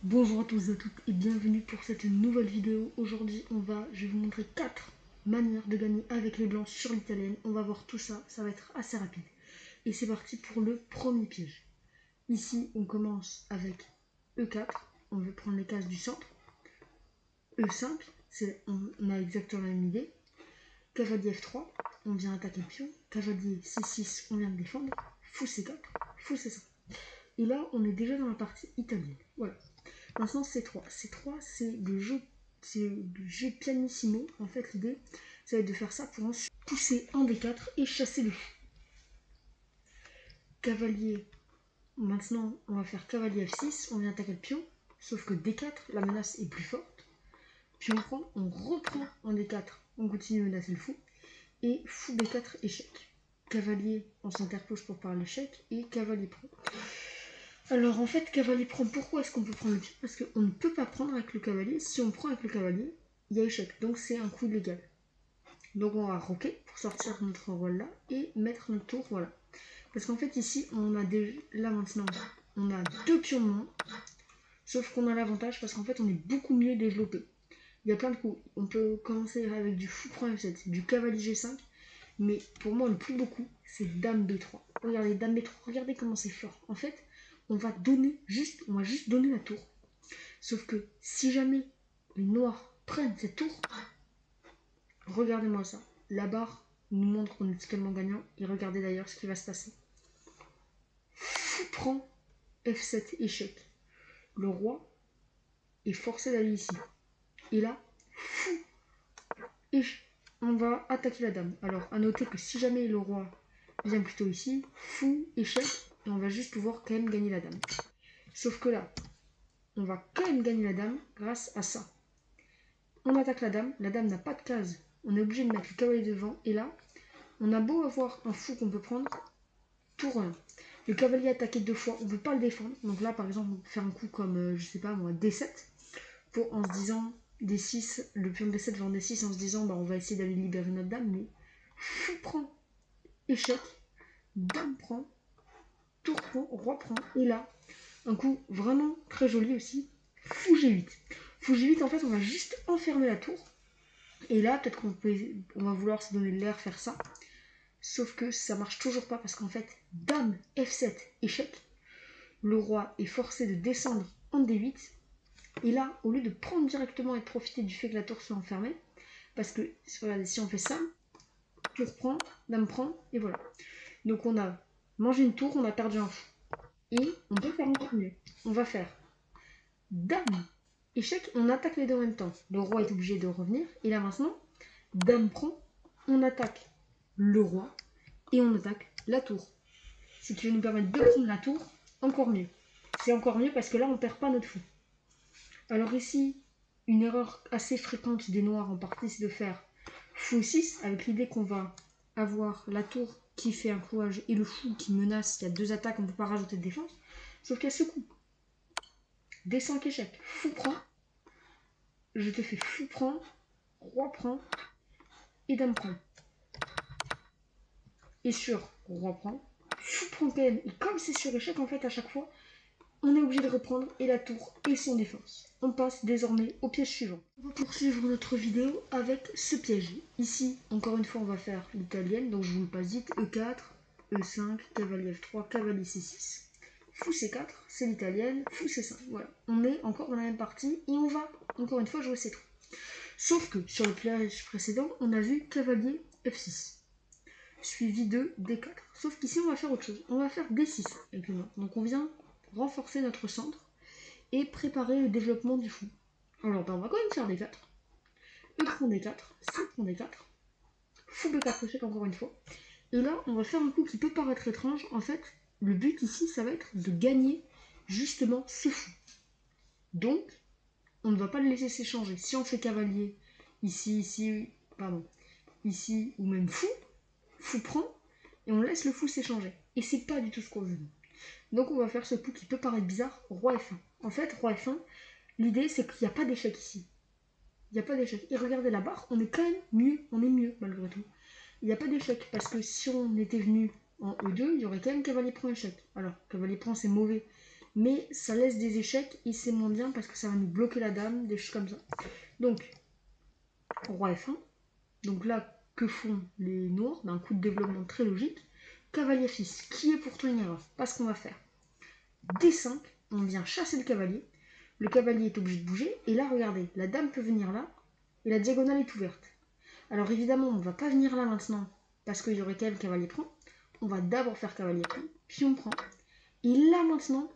Bonjour à tous et à toutes et bienvenue pour cette nouvelle vidéo. Aujourd'hui, je vais vous montrer 4 manières de gagner avec les blancs sur l'italienne. On va voir tout ça, ça va être assez rapide. Et c'est parti pour le premier piège. Ici, on commence avec E4, on veut prendre les cases du centre. E5, on a exactement la même idée. Cavalier F3, on vient attaquer le pion. Cavalier C6, on vient de défendre. Fou C4, fou C5. Et là, on est déjà dans la partie italienne. Voilà. Maintenant, C3. C3, c'est le jeu pianissimo. En fait, l'idée, ça va être de faire ça pour ensuite pousser un des 4 et chasser le fou. Cavalier. Maintenant, on va faire cavalier F6. On vient attaquer le pion. Sauf que D4, la menace est plus forte. Puis on reprend en D4. On continue de menacer le fou. Et fou B4, échec. Cavalier, on s'interpose pour parler l'échec. Et cavalier prend. Alors en fait, cavalier prend, pourquoi est-ce qu'on peut prendre le pion? Parce qu'on ne peut pas prendre avec le cavalier. Si on prend avec le cavalier, il y a échec. Donc c'est un coup illégal. Donc on va roquer pour sortir notre roi là et mettre notre tour, voilà. Parce qu'en fait ici, on a déjà, là maintenant, on a 2 pions de moins. Sauf qu'on a l'avantage parce qu'en fait on est beaucoup mieux développé. Il y a plein de coups. On peut commencer avec du fou prend F7, du cavalier G5. Mais pour moi le plus beau coup, c'est dame B3. Regardez, dame B3, regardez comment c'est fort. En fait, on va juste donner la tour. Sauf que si jamais les noirs prennent cette tour, regardez-moi ça. La barre nous montre qu'on est totalement gagnant. Et regardez d'ailleurs ce qui va se passer. Fou prend F7 échec. Le roi est forcé d'aller ici. Et là, fou échec. On va attaquer la dame. Alors, à noter que si jamais le roi vient plutôt ici, fou échec. Et on va juste pouvoir quand même gagner la dame. Sauf que là, on va quand même gagner la dame grâce à ça. On attaque la dame n'a pas de case. On est obligé de mettre le cavalier devant. Et là, on a beau avoir un fou qu'on peut prendre, tour 1. Le cavalier attaqué 2 fois, on ne peut pas le défendre. Donc là, par exemple, on peut faire un coup comme, je sais pas moi, D7. En se disant, D6, le pion D7 va en D6 en se disant, bah on va essayer d'aller libérer notre dame. Mais fou prend, échec, dame prend, tour prend, roi prend. Et là, un coup vraiment très joli aussi, fou G8. Fou G8, en fait, on va juste enfermer la tour. Et là, peut-être qu'on va vouloir se donner l'air faire ça. Sauf que ça marche toujours pas parce qu'en fait, dame F7 échec. Le roi est forcé de descendre en D8. Et là, au lieu de prendre directement et de profiter du fait que la tour soit enfermée, parce que regardez, si on fait ça, tour prend, dame prend, et voilà. Donc on a mangé une tour, on a perdu un fou. Et on peut faire encore mieux. On va faire dame échec, on attaque les deux en même temps. Le roi est obligé de revenir. Et là maintenant, dame prend, on attaque le roi et on attaque la tour. Ce qui va nous permettre de prendre la tour, encore mieux. C'est encore mieux parce que là, on ne perd pas notre fou. Alors ici, une erreur assez fréquente des noirs en partie, c'est de faire fou 6 avec l'idée qu'on va avoir la tour qui fait un couage et le fou qui menace. Il y a 2 attaques, on ne peut pas rajouter de défense. Sauf qu'il y a ce coup. D5 échec, fou prend. Je te fais fou prend, roi prend et dame prend. Et sur roi prend, fou prend PM. Et comme c'est sur échec, en fait, à chaque fois, on est obligé de reprendre et la tour et son défense. On passe désormais au piège suivant. On va poursuivre notre vidéo avec ce piège. Ici, encore une fois, on va faire l'italienne. Donc je vous le passe vite. E4, E5, cavalier F3, cavalier C6. Fou C4, c'est l'italienne. Fou C5. Voilà. On est encore dans la même partie et on va, encore une fois, jouer C3. Sauf que sur le piège précédent, on a vu cavalier F6. Suivi de D4. Sauf qu'ici, on va faire autre chose. On va faire D6 avec le noir. Donc on vient renforcer notre centre et préparer le développement du fou. Alors on va quand même faire D4. E prend D4, C prend D4, fou B4 échec encore une fois. Et là, on va faire un coup qui peut paraître étrange. En fait, le but ici, ça va être de gagner justement ce fou. Donc, on ne va pas le laisser s'échanger. Si on fait cavalier, ici, ou même fou prend, et on laisse le fou s'échanger. Et c'est pas du tout ce qu'on veut. Donc on va faire ce coup qui peut paraître bizarre, roi F1. En fait, roi F1, l'idée c'est qu'il n'y a pas d'échec ici. Il n'y a pas d'échec. Et regardez la barre, on est quand même mieux, on est mieux malgré tout. Il n'y a pas d'échec parce que si on était venu en E2, il y aurait quand même cavalier prend échec. Alors, cavalier prend c'est mauvais mais ça laisse des échecs et c'est moins bien parce que ça va nous bloquer la dame, des choses comme ça. Donc, roi F1. Donc là, que font les noirs? Un coup de développement très logique. Cavalier F6, qui est pourtant une erreur. Parce qu'on va faire D5, on vient chasser le cavalier est obligé de bouger, et là, regardez, la dame peut venir là, et la diagonale est ouverte. Alors évidemment, on ne va pas venir là maintenant, parce qu'il y aurait quand même cavalier prend. On va d'abord faire cavalier prend, pion prend. Et là maintenant,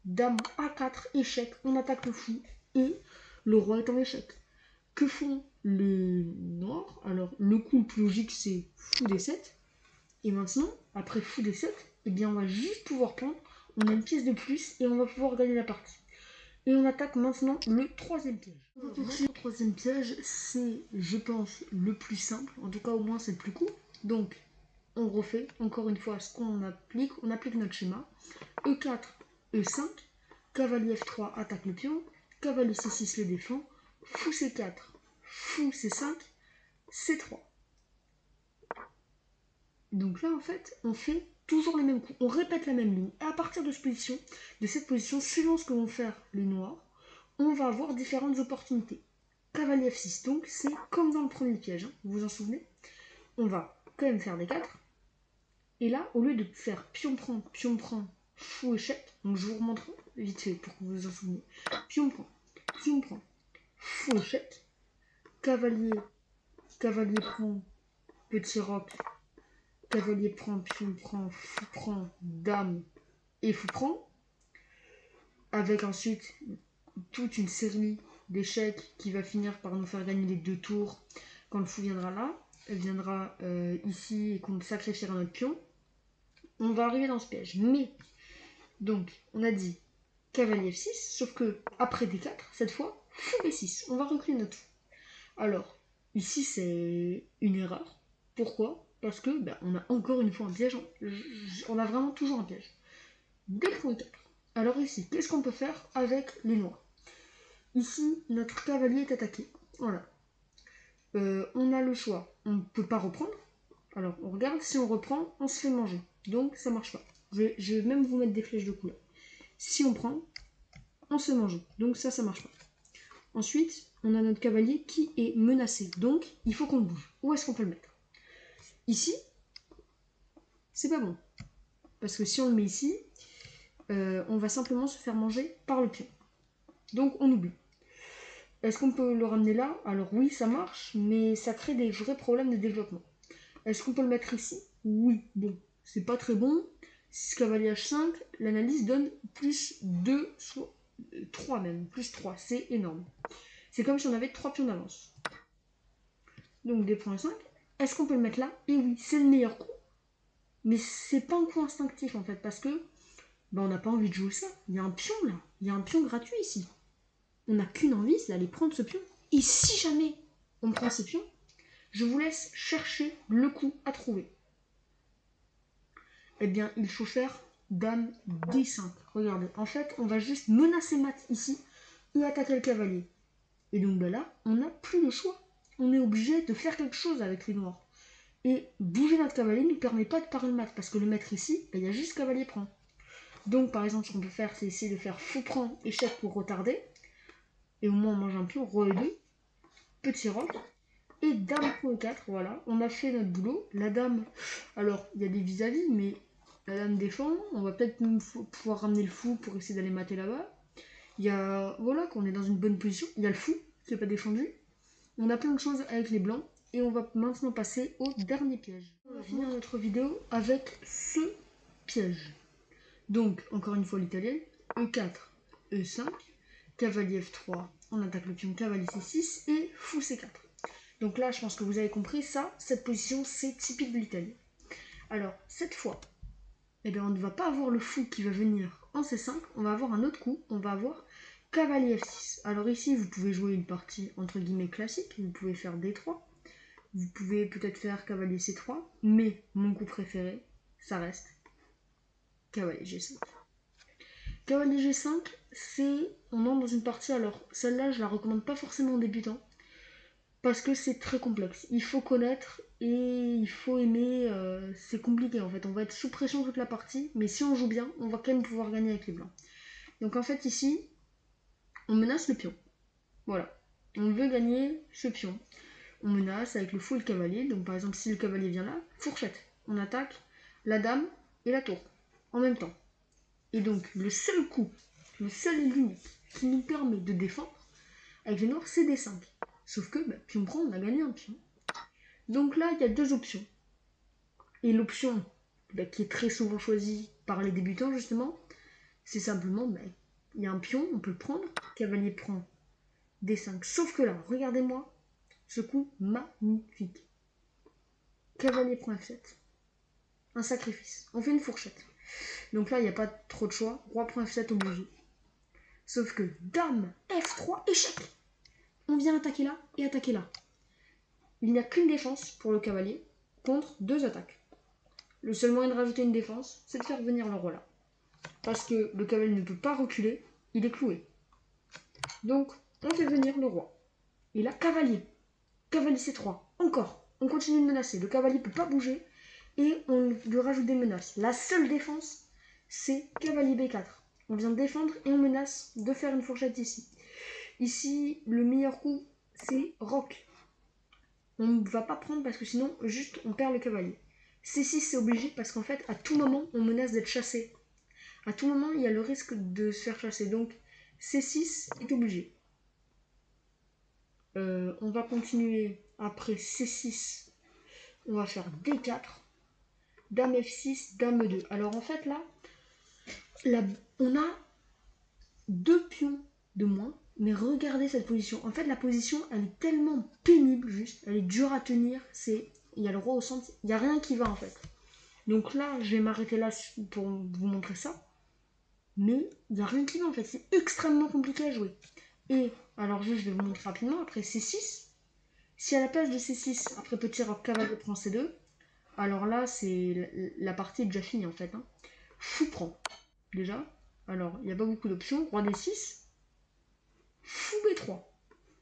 dame A4, échec, on attaque le fou, et le roi est en échec. Que font les noirs? Alors, le coup le plus logique, c'est fou D7. Et maintenant, après fou D7, eh bien, on va juste pouvoir prendre. On a une pièce de plus et on va pouvoir gagner la partie. Et on attaque maintenant le troisième piège. Le troisième piège, c'est, je pense, le plus simple. En tout cas, au moins, c'est le plus court. Donc, on refait encore une fois ce qu'on applique. On applique notre schéma. E4, E5, cavalier F3 attaque le pion, cavalier C6 le défend, fou C4, fou C5, C3. Donc là, en fait, on fait toujours les mêmes coups. On répète la même ligne. Et à partir de cette position, suivant ce que vont faire les noirs, on va avoir différentes opportunités. Cavalier F6, donc c'est comme dans le premier piège, hein, vous vous en souvenez? On va quand même faire des 4. Et là, au lieu de faire pion prend, fou échec, donc je vous remontre vite fait pour que vous vous en souveniez. Pion prend, fou échec, cavalier prend, petit roc, cavalier prend, pion prend, fou prend, dame et fou prend. Avec ensuite toute une série d'échecs qui va finir par nous faire gagner les 2 tours. Quand le fou viendra là, elle viendra ici et qu'on sacrifiera notre pion. On va arriver dans ce piège. Mais, donc, on a dit cavalier F6, sauf que après D4, cette fois, fou B6. On va reculer notre fou. Alors, ici, c'est une erreur. Pourquoi? Parce que on a encore une fois un piège. On a vraiment toujours un piège. D pour E4. Alors ici, qu'est-ce qu'on peut faire avec les noirs? Ici, notre cavalier est attaqué. Voilà. On a le choix. On ne peut pas reprendre. Alors, on regarde. Si on reprend, on se fait manger. Donc, ça marche pas. Je vais même vous mettre des flèches de couleur. Si on prend, on se fait manger. Donc, ça marche pas. Ensuite, on a notre cavalier qui est menacé. Donc, il faut qu'on le bouge. Où est-ce qu'on peut le mettre? Ici, c'est pas bon. Parce que si on le met ici, on va simplement se faire manger par le pion. Donc, on oublie. Est-ce qu'on peut le ramener là? Alors oui, ça marche, mais ça crée des vrais problèmes de développement. Est-ce qu'on peut le mettre ici? Oui, bon, c'est pas très bon. 6 cavalier H5, l'analyse donne plus 2, soit 3 même, plus 3, c'est énorme. C'est comme si on avait 3 pions d'avance. Donc des points 5. Est-ce qu'on peut le mettre là? Et oui, c'est le meilleur coup. Mais c'est pas un coup instinctif en fait, parce que on n'a pas envie de jouer ça. Il y a un pion là, il y a un pion gratuit ici. On n'a qu'une envie, c'est d'aller prendre ce pion. Et si jamais on prend ce pion, je vous laisse chercher le coup à trouver. Eh bien, il faut faire dame D5. Regardez, en fait, on va juste menacer mat ici et attaquer le cavalier. Et donc là, on n'a plus le choix. On est obligé de faire quelque chose avec les noirs. Et bouger notre cavalier ne nous permet pas de parer le mat, parce que le maître ici, il y a juste cavalier prend. Donc par exemple, ce qu'on peut faire, c'est essayer de faire fou prend, échec pour retarder. Et au moins on mange un pion, roi E2, petit roc, et dame pour E4, voilà, on a fait notre boulot. La dame, alors il y a des vis-à-vis, mais la dame défend, on va peut-être pouvoir ramener le fou pour essayer d'aller mater là-bas. Il y a, voilà, qu'on est dans une bonne position, il y a le fou qui n'est pas défendu. On a plein de choses avec les blancs, et on va maintenant passer au dernier piège. On va finir notre vidéo avec ce piège. Donc, encore une fois l'italienne, E4, E5, cavalier F3, on attaque le pion, cavalier C6 et fou C4. Donc là, je pense que vous avez compris, cette position, c'est typique de l'Italie. Alors, cette fois, on ne va pas avoir le fou qui va venir en C5, on va avoir un autre coup, on va avoir cavalier F6. Alors ici, vous pouvez jouer une partie entre guillemets classique, vous pouvez faire D3, vous pouvez peut-être faire cavalier C3, mais mon coup préféré, ça reste cavalier G5. Cavalier G5, on entre dans une partie, alors celle-là je la recommande pas forcément aux débutants, parce que c'est très complexe, il faut connaître et il faut aimer, c'est compliqué en fait, on va être sous pression toute la partie, mais si on joue bien, on va quand même pouvoir gagner avec les blancs. Donc en fait ici, on menace le pion. Voilà. On veut gagner ce pion. On menace avec le fou et le cavalier. Donc par exemple, si le cavalier vient là, fourchette. On attaque la dame et la tour en même temps. Et donc le seul coup, le seul et l'unique qui nous permet de défendre avec les noirs, c'est D5. Sauf que pion prend, on a gagné un pion. Donc là, il y a deux options. Et l'option qui est très souvent choisie par les débutants justement, c'est simplement, il y a un pion, on peut le prendre, cavalier prend D5. Sauf que là, regardez-moi ce coup magnifique. Cavalier prend F7. Un sacrifice. On fait une fourchette. Donc là, il n'y a pas trop de choix. Roi prend F7 obligé. Sauf que dame F3, échec. On vient attaquer là et attaquer là. Il n'y a qu'une défense pour le cavalier contre deux attaques. Le seul moyen de rajouter une défense, c'est de faire venir le roi là. Parce que le cavalier ne peut pas reculer, il est cloué. Donc, on fait venir le roi. Et là, cavalier. Cavalier C3. Encore. On continue de menacer. Le cavalier ne peut pas bouger. Et on lui rajoute des menaces. La seule défense, c'est cavalier B4. On vient défendre et on menace de faire une fourchette ici. Ici, le meilleur coup, c'est roc. On ne va pas prendre parce que sinon, juste, on perd le cavalier. C6, c'est obligé parce qu'en fait, à tout moment, on menace d'être chassé. À tout moment, il y a le risque de se faire chasser. Donc, C6 est obligé. On va continuer après C6. On va faire D4. Dame F6, Dame E2. Alors en fait là, on a deux pions de moins. Mais regardez cette position. En fait, la position, elle est tellement pénible, juste. Elle est dure à tenir. Il y a le roi au centre. Il n'y a rien qui va, en fait. Donc là, je vais m'arrêter là pour vous montrer ça. Mais il n'y a rien qui va, en fait. C'est extrêmement compliqué à jouer. Et, alors juste, je vais vous montrer rapidement. Après C6. Si à la place de C6, après petit roc cavalier prend C2. Alors là, la partie est déjà finie, en fait. Fou prend. Déjà. Alors, il n'y a pas beaucoup d'options. Roi D6. Fou B3.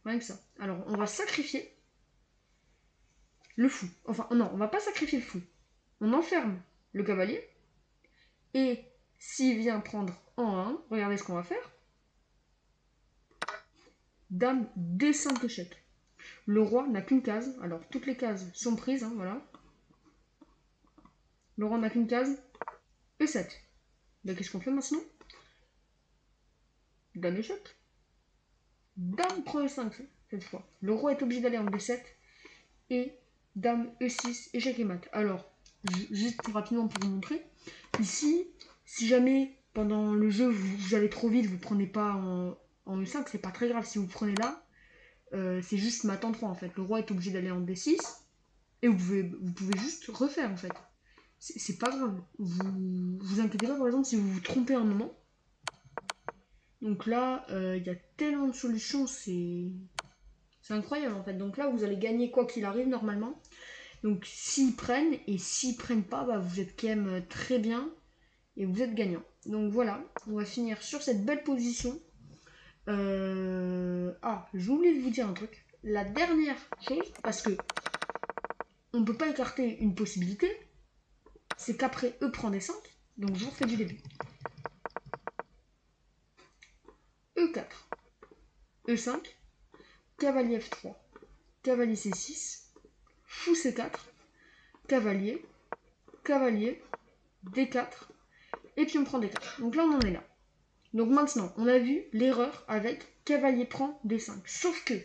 Rien que ça. Alors, on va sacrifier le fou. Enfin, non, on va pas sacrifier le fou. On enferme le cavalier. Et s'il vient prendre en 1, regardez ce qu'on va faire. Dame D5 échec. Le roi n'a qu'une case. Alors, toutes les cases sont prises, voilà. Le roi n'a qu'une case. E7. Donc, qu'est-ce qu'on fait maintenant? Dame échec. Dame prend E5 cette fois. Le roi est obligé d'aller en D7. Et Dame E6, échec et mat. Alors, juste rapidement pour vous montrer. Ici, si jamais pendant le jeu vous allez trop vite, vous prenez pas en E5, c'est pas très grave. Si vous prenez là, c'est juste mat en 3 en fait. Le roi est obligé d'aller en D6. Et vous pouvez juste refaire en fait. C'est pas grave. Vous inquiétez pas par exemple si vous vous trompez un moment. Donc là, il y a tellement de solutions, c'est incroyable en fait. Donc là, vous allez gagner quoi qu'il arrive normalement. Donc s'ils prennent, et s'ils prennent pas, vous êtes quand même très bien. Et vous êtes gagnant. Donc voilà, on va finir sur cette belle position. Ah, j'ai oublié de vous dire un truc. La dernière chose, parce que on peut pas écarter une possibilité, c'est qu'après E prend des 5. Donc je vous refais du début. E4, E5, cavalier F3, cavalier C6, fou C4, cavalier, cavalier, D4, et puis on prend D4. Donc là on en est là. Donc maintenant, on a vu l'erreur avec cavalier prend D5. Sauf que,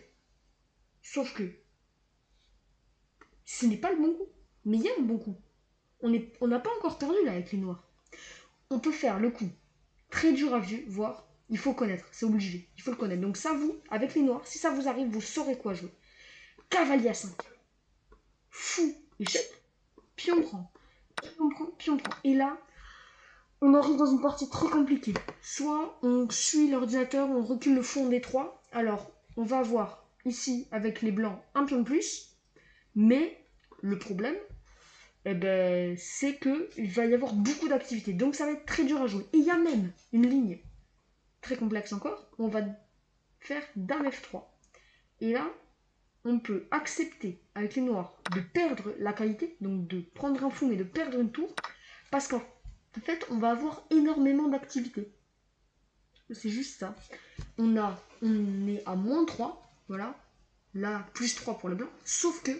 ce n'est pas le bon coup. Mais il y a un bon coup. On n'a pas encore perdu là avec les noirs. On peut faire le coup très dur à voir. Il faut connaître, c'est obligé. Il faut le connaître. Donc ça, vous, avec les noirs, si ça vous arrive, vous saurez quoi jouer. Cavalier à 5. Fou, échec. Pion prend. Pion prend, pion prend. Et là, on arrive dans une partie très compliquée. Soit on suit l'ordinateur, on recule le fou en D3. Alors, on va avoir ici, avec les blancs, un pion de plus. Mais le problème, c'est qu'il va y avoir beaucoup d'activités. Donc ça va être très dur à jouer. Et il y a même une ligne très complexe encore. On va faire Dame F3. Et là, on peut accepter avec les noirs de perdre la qualité, donc de prendre un fou mais de perdre une tour, parce qu'en fait, on va avoir énormément d'activités. C'est juste ça. On est à -3, voilà. Là, +3 pour les blancs. Sauf que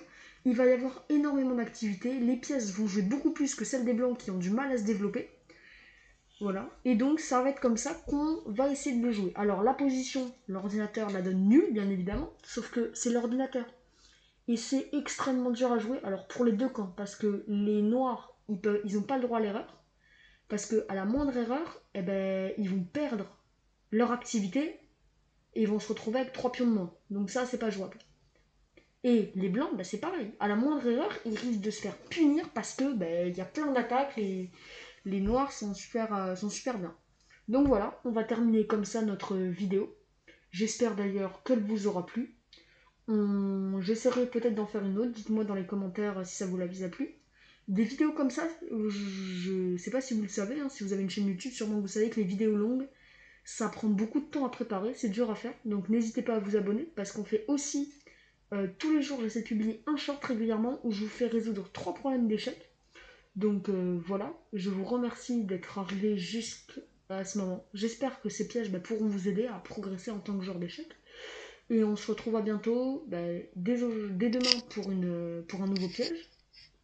il va y avoir énormément d'activités. Les pièces vont jouer beaucoup plus que celles des blancs qui ont du mal à se développer. Voilà. Et donc, ça va être comme ça qu'on va essayer de le jouer. Alors, la position, l'ordinateur la donne nulle, bien évidemment. Sauf que c'est l'ordinateur. Et c'est extrêmement dur à jouer. Alors, pour les deux camps. Parce que les noirs, ils n'ont pas le droit à l'erreur. Parce qu'à la moindre erreur, eh ben, ils vont perdre leur activité et ils vont se retrouver avec 3 pions de moins. Donc ça, c'est pas jouable. Et les blancs, bah, c'est pareil. À la moindre erreur, ils risquent de se faire punir parce que y a plein d'attaques et les noirs sont super bien. Donc voilà, on va terminer comme ça notre vidéo. J'espère d'ailleurs qu'elle vous aura plu. J'essaierai peut-être d'en faire une autre. Dites-moi dans les commentaires si ça vous a plu. Des vidéos comme ça, je sais pas si vous le savez, hein, si vous avez une chaîne YouTube, sûrement vous savez que les vidéos longues, ça prend beaucoup de temps à préparer, c'est dur à faire. Donc n'hésitez pas à vous abonner parce qu'on fait aussi tous les jours, j'essaie de publier un short régulièrement où je vous fais résoudre 3 problèmes d'échec. Donc voilà, je vous remercie d'être arrivé jusqu'à ce moment. J'espère que ces pièges pourront vous aider à progresser en tant que joueur d'échecs. Et on se retrouve à bientôt, dès demain pour un nouveau piège.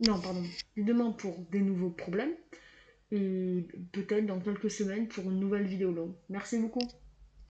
Non, pardon, dès demain pour des nouveaux problèmes. Et peut-être dans quelques semaines pour une nouvelle vidéo longue. Merci beaucoup.